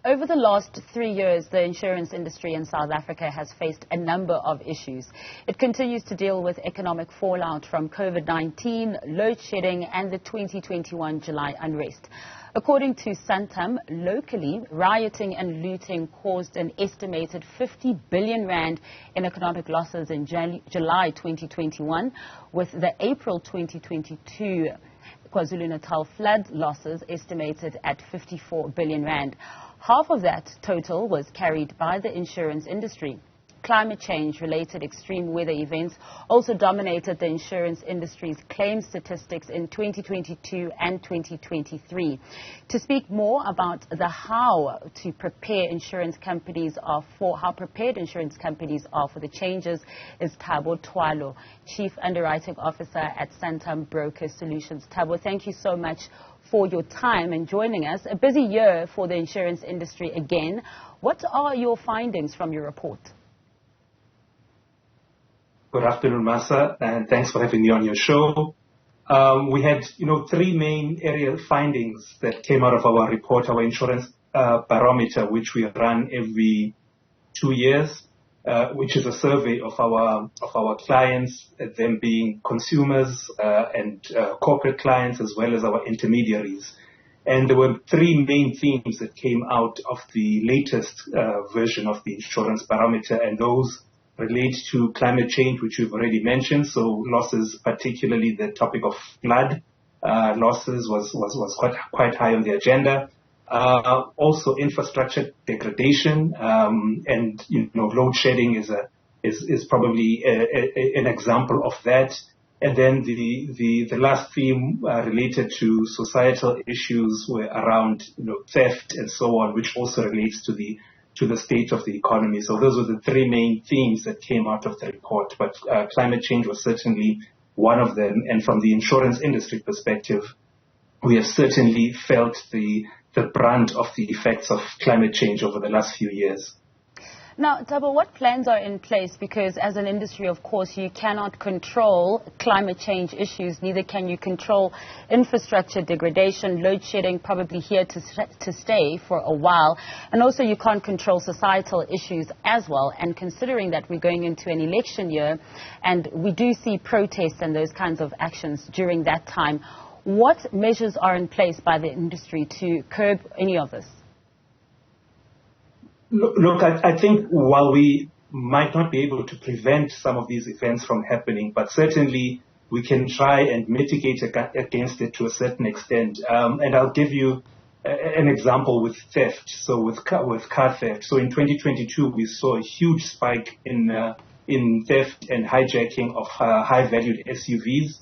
Over the last 3 years, the insurance industry in South Africa has faced a number of issues. It continues to deal with economic fallout from COVID-19, load shedding, and the 2021 July unrest. According to Santam, locally, rioting and looting caused an estimated 50 billion rand in economic losses in July 2021, with the April 2022 KwaZulu-Natal flood losses estimated at 54 billion rand. Half of that total was carried by the insurance industry. Climate change-related extreme weather events also dominated the insurance industry's claims statistics in 2022 and 2023. To speak more about how prepared insurance companies are for the changes is Thabo Twalo, Chief Underwriting Officer at Santam Broker Solutions. Thabo, thank you so much for your time and joining us. A busy year for the insurance industry again. What are your findings from your report? Good afternoon, Masa, and thanks for having me on your show. We had, three main area findings that came out of our report, our insurance barometer, which we run every 2 years, which is a survey of our clients, them being consumers and corporate clients, as well as our intermediaries. And there were three main themes that came out of the latest version of the insurance barometer, and those relate to climate change, which we've already mentioned. So losses, particularly the topic of flood losses, was quite high on the agenda. Also, infrastructure degradation and load shedding is probably an example of that. And then the last theme related to societal issues were around theft and so on, which also relates to the state of the economy. So those were the three main themes that came out of the report. But climate change was certainly one of them. And from the insurance industry perspective, we have certainly felt the brunt of the effects of climate change over the last few years. Now, Thabo, what plans are in place? Because as an industry, of course, you cannot control climate change issues. Neither can you control infrastructure degradation, load shedding, probably here to stay for a while. And also you can't control societal issues as well. And considering that we're going into an election year and we do see protests and those kinds of actions during that time, what measures are in place by the industry to curb any of this? Look, I think while we might not be able to prevent some of these events from happening, but certainly we can try and mitigate against it to a certain extent. And I'll give you an example with theft. So with car theft. So in 2022, we saw a huge spike in theft and hijacking of high-valued SUVs.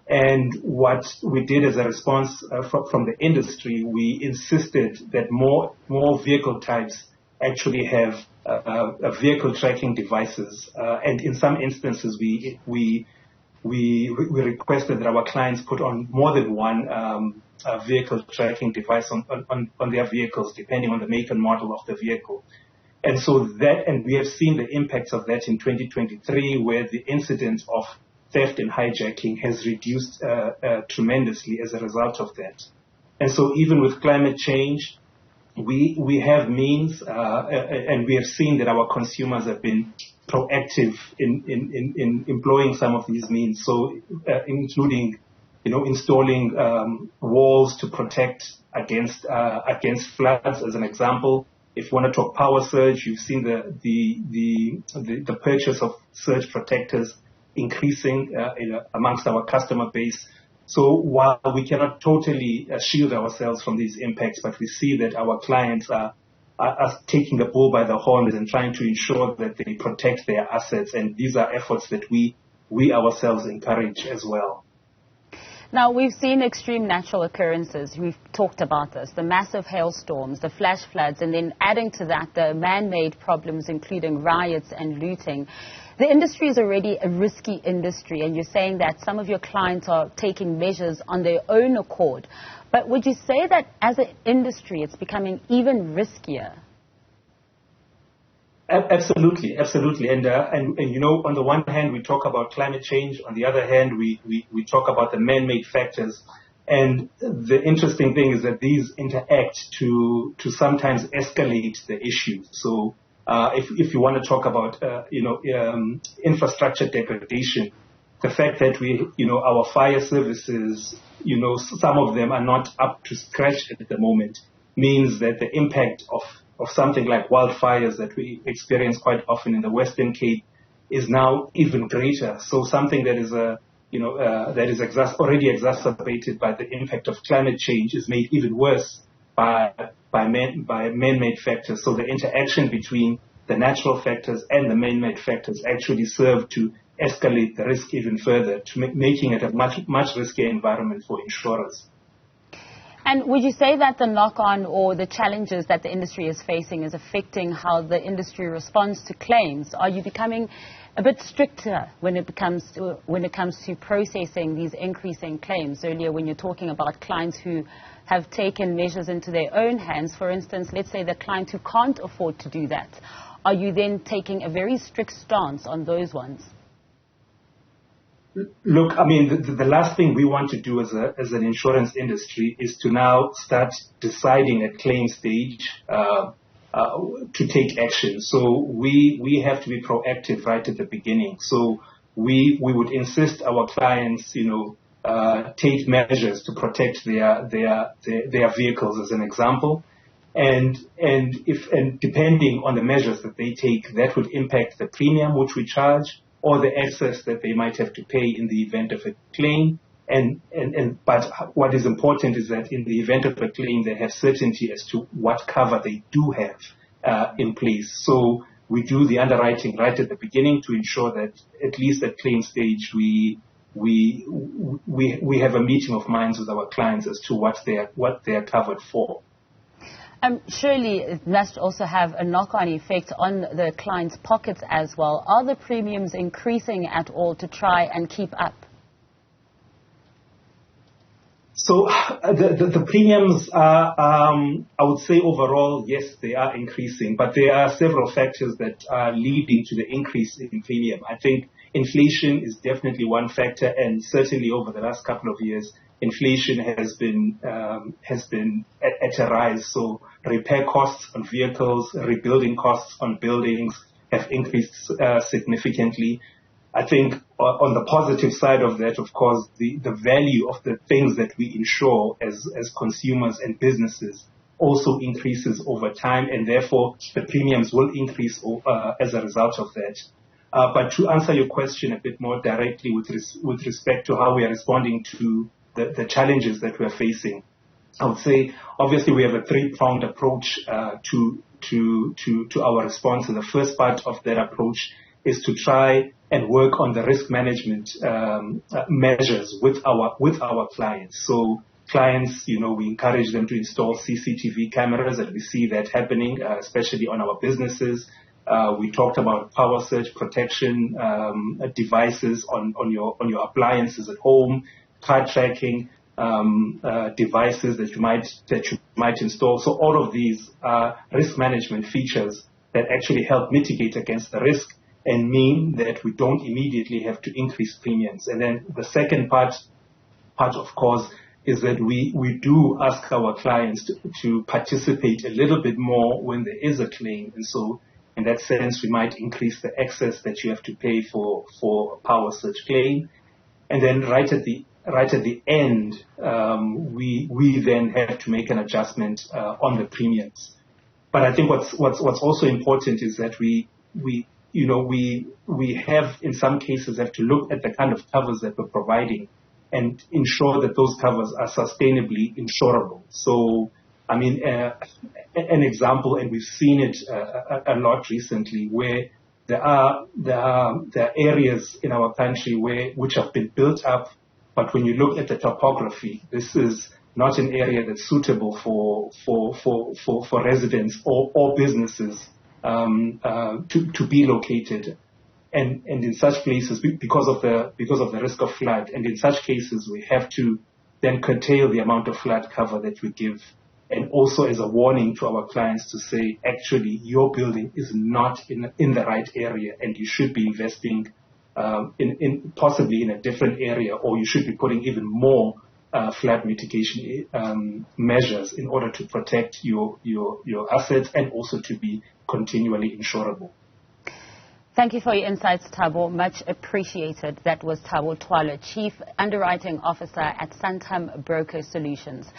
And what we did as a response from the industry, we insisted that more vehicle types actually have vehicle tracking devices, and in some instances we requested that our clients put on more than one vehicle tracking device on their vehicles, depending on the make and model of the vehicle. And so and we have seen the impacts of that in 2023, where the incidence of theft and hijacking has reduced tremendously as a result of that. And so even with climate change, we have means, and we have seen that our consumers have been proactive in employing some of these means. So, including, installing walls to protect against floods, as an example. If you want to talk power surge, you've seen the purchase of surge protectors increasing amongst our customer base. So while we cannot totally shield ourselves from these impacts, but we see that our clients are taking the bull by the horns and trying to ensure that they protect their assets. And these are efforts that we ourselves encourage as well. Now, we've seen extreme natural occurrences. We've talked about this, the massive hailstorms, the flash floods, and then adding to that, the man-made problems, including riots and looting. The industry is already a risky industry, and you're saying that some of your clients are taking measures on their own accord. But would you say that as an industry, it's becoming even riskier? Absolutely. And on the one hand, we talk about climate change. On the other hand, we talk about the man-made factors And the interesting thing is that these interact to sometimes escalate the issue. So if you want to talk about infrastructure degradation, the fact that our fire services, some of them are not up to scratch at the moment, means that the impact of something like wildfires that we experience quite often in the Western Cape is now even greater. So something that is already exacerbated by the impact of climate change is made even worse by man-made factors. So the interaction between the natural factors and the man-made factors actually serve to escalate the risk even further, to making it a much riskier environment for insurers. And would you say that the knock-on or the challenges that the industry is facing is affecting how the industry responds to claims? Are you becoming a bit stricter when it comes to processing these increasing claims? Earlier, when you're talking about clients who have taken measures into their own hands, for instance, let's say the client who can't afford to do that, are you then taking a very strict stance on those ones? Look, I mean, the last thing we want to do as an insurance industry is to now start deciding at claim stage to take action. So we have to be proactive right at the beginning. So we would insist our clients, take measures to protect their vehicles, as an example. And depending on the measures that they take, that would impact the premium which we charge, or the excess that they might have to pay in the event of a claim. But what is important is that in the event of a claim, they have certainty as to what cover they do have in place. So we do the underwriting right at the beginning to ensure that at least at claim stage we have a meeting of minds with our clients as to what they are covered for. Surely it must also have a knock-on effect on the client's pockets as well. Are the premiums increasing at all to try and keep up? So the premiums are, I would say overall, yes, they are increasing, but there are several factors that are leading to the increase in premium. I think inflation is definitely one factor, and certainly over the last couple of years, inflation has been at a rise. So repair costs on vehicles, rebuilding costs on buildings have increased significantly. I think on the positive side of that, of course, the value of the things that we insure as consumers and businesses also increases over time, and therefore the premiums will increase as a result of that. But to answer your question a bit more directly with respect to how we are responding to the challenges that we are facing, I would say obviously we have a three-pronged approach to our response. And the first part of that approach is to try and work on the risk management measures with our clients. So clients, we encourage them to install CCTV cameras, and we see that happening, especially on our businesses. We talked about power surge protection devices on your appliances at home, car tracking devices that you might install. So all of these are risk management features that actually help mitigate against the risk and mean that we don't immediately have to increase premiums. And then the second part of course, is that we do ask our clients to participate a little bit more when there is a claim. And so in that sense, we might increase the excess that you have to pay for a power surge claim. And then right at the end, we then have to make an adjustment on the premiums. But I think what's also important is that we have in some cases have to look at the kind of covers that we're providing and ensure that those covers are sustainably insurable. So, I mean, an example, and we've seen it a lot recently, where there are areas in our country which have been built up, but when you look at the topography, this is not an area that's suitable for residents or businesses to be located. And in such places, because of the risk of flood, and in such cases, we have to then curtail the amount of flood cover that we give, and also as a warning to our clients to say, actually, your building is not in the right area, and you should be investing in possibly in a different area, or you should be putting even more flood mitigation measures in order to protect your assets and also to be continually insurable. Thank you for your insights, Thabo. Much appreciated. That was Thabo Twalo, Chief Underwriting Officer at Santam Broker Solutions.